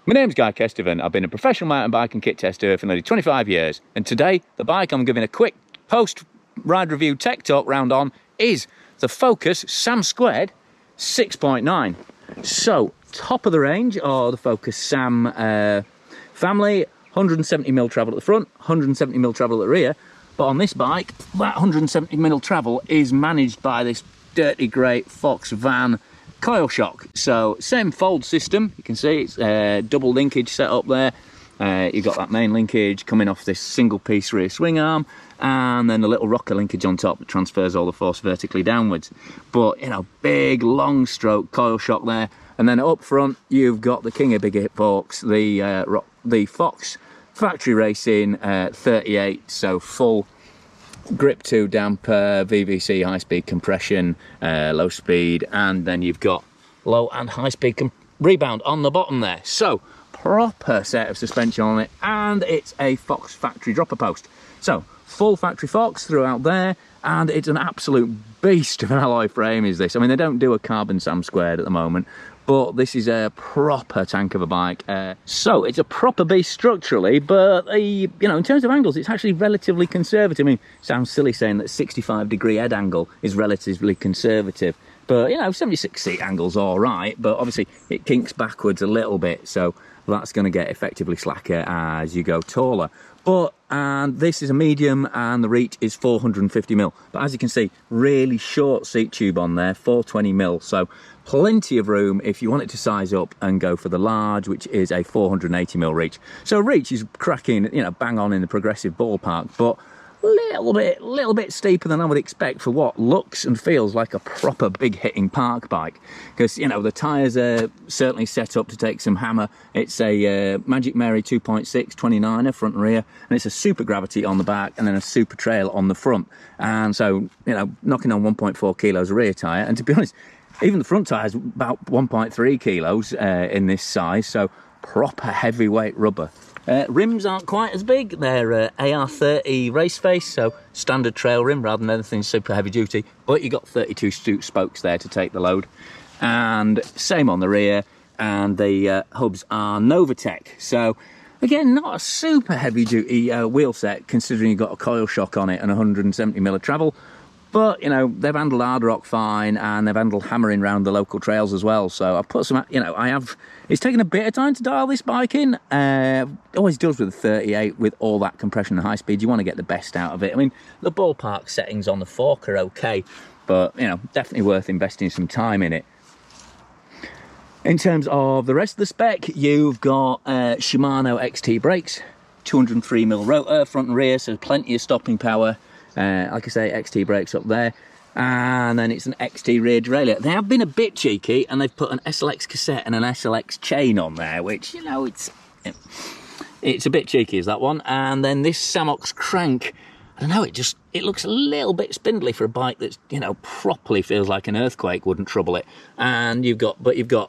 My name's Guy Kestevan. I've been a professional mountain bike and kit tester for nearly 25 years, and today the bike I'm giving a quick post-ride review tech talk round on is the Focus Sam2 6.9. So, top of the range are the Focus Sam family, 170mm travel at the front, 170mm travel at the rear, but on this bike, that 170mm travel is managed by this dirty grey Fox van coil shock. So same fold system, you can see it's double linkage set up there. You've got that main linkage coming off this single piece rear swing arm, and then a little rocker linkage on top that transfers all the force vertically downwards. But you know, big long stroke coil shock there, and then up front you've got the king of big hip forks, the Fox factory racing 38, so full grip 2 damper, VVC high speed compression, low speed, and then you've got low and high speed rebound on the bottom there. So proper set of suspension on it, and it's a Fox factory dropper post. So full factory Fox throughout there, and it's an absolute beast of an alloy frame is this. I mean, they don't do a carbon Sam2 at the moment, but this is a proper tank of a bike. So it's a proper beast structurally, but you know, in terms of angles, it's actually relatively conservative. I mean, it sounds silly saying that 65-degree head angle is relatively conservative, but you know, 76 seat angle's all right, but obviously it kinks backwards a little bit, so that's going to get effectively slacker as you go taller. And this is a medium, and the reach is 450mm. But as you can see, really short seat tube on there, 420mm. So plenty of room if you want it to size up and go for the large, which is a 480mm reach. So reach is cracking, you know, bang on in the progressive ballpark, but little bit steeper than I would expect for what looks and feels like a proper big hitting park bike, because you know the tyres are certainly set up to take some hammer. It's a Magic Mary 2.6 29er front and rear, and it's a super gravity on the back and then a super trail on the front, and so you know, knocking on 1.4 kilos rear tyre, and to be honest, even the front tyre is about 1.3 kilos in this size, so proper heavyweight rubber. Rims aren't quite as big, they're AR30 race face, so standard trail rim rather than anything super heavy duty, but you got 32 spokes there to take the load, and same on the rear, and the hubs are Novatech, so again, not a super heavy duty wheel set considering you've got a coil shock on it and 170mm travel. But, you know, they've handled Ard Rock fine, and they've handled hammering around the local trails as well. So I've put some, you know, it's taken a bit of time to dial this bike in. It always does with the 38, with all that compression and high speed. You want to get the best out of it. I mean, the ballpark settings on the fork are okay, but, you know, definitely worth investing some time in it. In terms of the rest of the spec, you've got Shimano XT brakes, 203mm rotor, front and rear, so plenty of stopping power. Like I say, XT brakes up there, and then it's an XT rear derailleur. They have been a bit cheeky, and they've put an SLX cassette and an SLX chain on there, which, you know, it's a bit cheeky, is that one. And then this Samox crank, I don't know, it looks a little bit spindly for a bike that's, you know, properly feels like an earthquake wouldn't trouble it. And you've got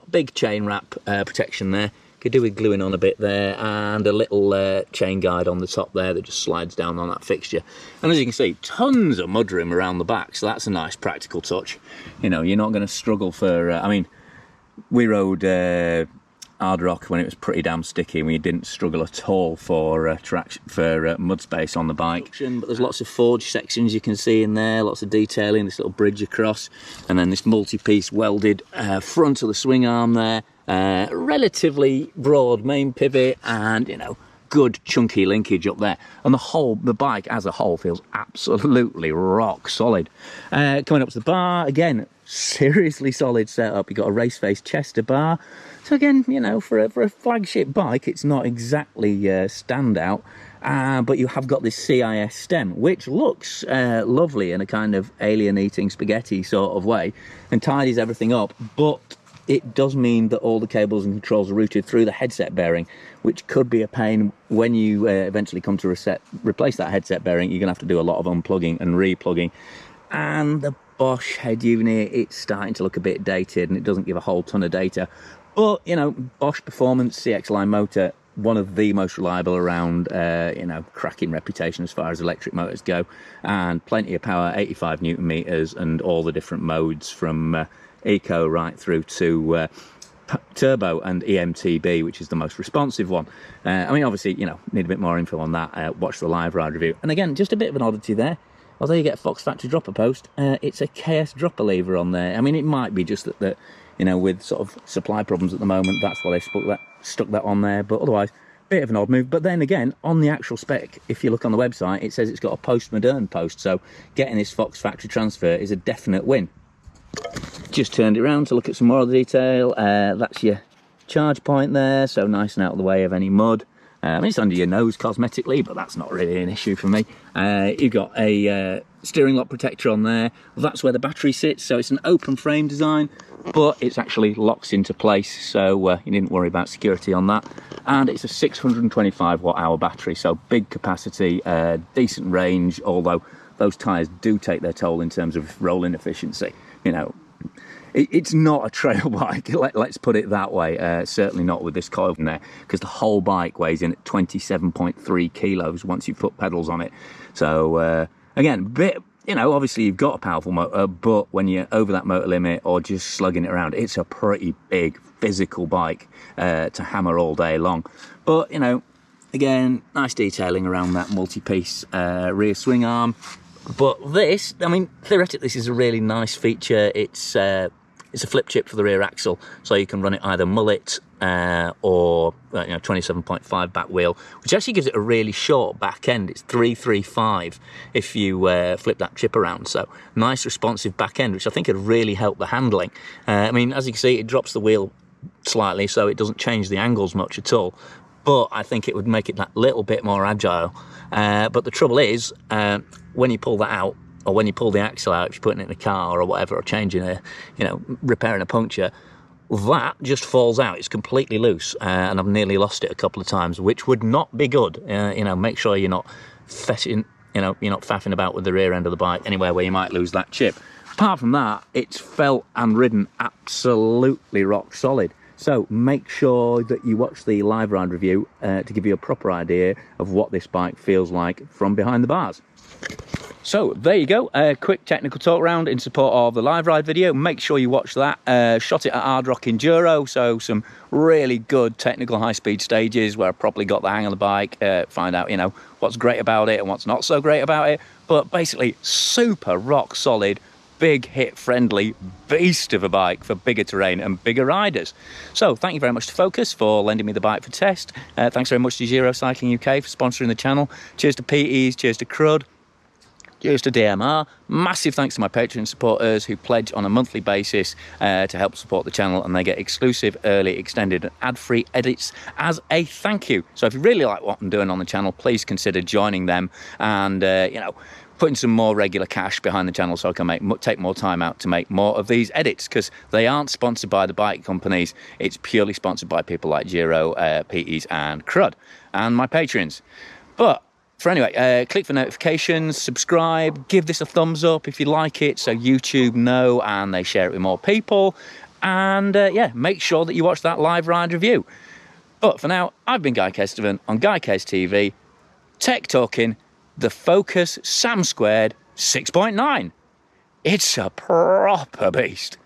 big chain wrap protection there. Could do with gluing on a bit there, and a little chain guide on the top there that just slides down on that fixture. And as you can see, tons of mudroom around the back, so that's a nice practical touch. You know, you're not going to struggle for I mean, we rode Ard Rock when it was pretty damn sticky, and we didn't struggle at all for mud space on the bike. But there's lots of forged sections you can see in there, lots of detailing, this little bridge across, and then this multi-piece welded front of the swing arm there. Relatively broad main pivot, and you know, good chunky linkage up there, and the bike as a whole feels absolutely rock solid. Coming up to the bar, again, seriously solid setup. You've got a race face Chester bar, so again, you know, for a flagship bike, it's not exactly standout, but you have got this CIS stem, which looks lovely in a kind of alien eating spaghetti sort of way, and tidies everything up, but it does mean that all the cables and controls are routed through the headset bearing, which could be a pain when you eventually come to replace that headset bearing. You're going to have to do a lot of unplugging and replugging. And the Bosch head unit, it's starting to look a bit dated, and it doesn't give a whole ton of data. But, you know, Bosch Performance CX line motor, one of the most reliable around, you know, cracking reputation as far as electric motors go, and plenty of power, 85 Newton meters, and all the different modes from eco right through to turbo and EMTB, which is the most responsive one. I mean, obviously, you know, need a bit more info on that. Watch the live ride review. And again, just a bit of an oddity there. Although you get a Fox factory dropper post, it's a KS dropper lever on there. I mean, it might be just that you know, with sort of supply problems at the moment, that's why they stuck that on there. But otherwise, bit of an odd move. But then again, on the actual spec, if you look on the website, it says it's got a post-modern post. So getting this Fox factory transfer is a definite win. Just turned it around to look at some more of the detail. That's your charge point there, so nice and out of the way of any mud. I mean, it's under your nose cosmetically, but that's not really an issue for me. You've got a steering lock protector on there. Well, that's where the battery sits, so it's an open frame design, but it's actually locks into place, so you needn't worry about security on that. And it's a 625 watt-hour battery, so big capacity, decent range, although those tyres do take their toll in terms of rolling efficiency. You know, it's not a trail bike, let's put it that way. Certainly not with this coil in there, because the whole bike weighs in at 27.3 kilos once you put pedals on it. So again, bit, you know, obviously you've got a powerful motor, but when you're over that motor limit or just slugging it around, it's a pretty big physical bike to hammer all day long. But you know, again, nice detailing around that multi-piece rear swing arm. But this, I mean, theoretically, this is a really nice feature. It's a flip chip for the rear axle, so you can run it either mullet or you know, 27.5 back wheel, which actually gives it a really short back end. It's 335 if you flip that chip around. So nice responsive back end, which I think would really help the handling. I mean, as you can see, it drops the wheel slightly, so it doesn't change the angles much at all. But I think it would make it that little bit more agile. But the trouble is, when you pull that out, or when you pull the axle out, if you're putting it in a car or whatever, or changing a, you know, repairing a puncture, that just falls out. It's completely loose, and I've nearly lost it a couple of times, which would not be good. You know, make sure you're not fetching, you know, you're not faffing about with the rear end of the bike anywhere where you might lose that chip. Apart from that, it's felt and ridden absolutely rock solid. So make sure that you watch the live ride review to give you a proper idea of what this bike feels like from behind the bars. So there you go, a quick technical talk round in support of the live ride video. Make sure you watch that. Shot it at Ard Rock Enduro, so some really good technical high-speed stages where I properly got the hang of the bike, find out, you know, what's great about it and what's not so great about it. But basically, super rock solid, big hit friendly beast of a bike for bigger terrain and bigger riders. So thank you very much to Focus for lending me the bike for test. Thanks very much to Giro Cycling UK for sponsoring the channel. Cheers to PEs, cheers to Crud, cheers to DMR. Massive thanks to my Patreon supporters who pledge on a monthly basis to help support the channel, and they get exclusive, early, extended and ad-free edits as a thank you. So if you really like what I'm doing on the channel, please consider joining them and you know, putting some more regular cash behind the channel so I can take more time out to make more of these edits, because they aren't sponsored by the bike companies. It's purely sponsored by people like Giro, PEs and Crud and my Patreons. But for anyway, click for notifications, subscribe, give this a thumbs up if you like it so YouTube know and they share it with more people. And yeah, make sure that you watch that live ride review. But for now, I've been Guy Kestevan on Guy Kes TV, tech talking the Focus Sam2 6.9. It's a proper beast.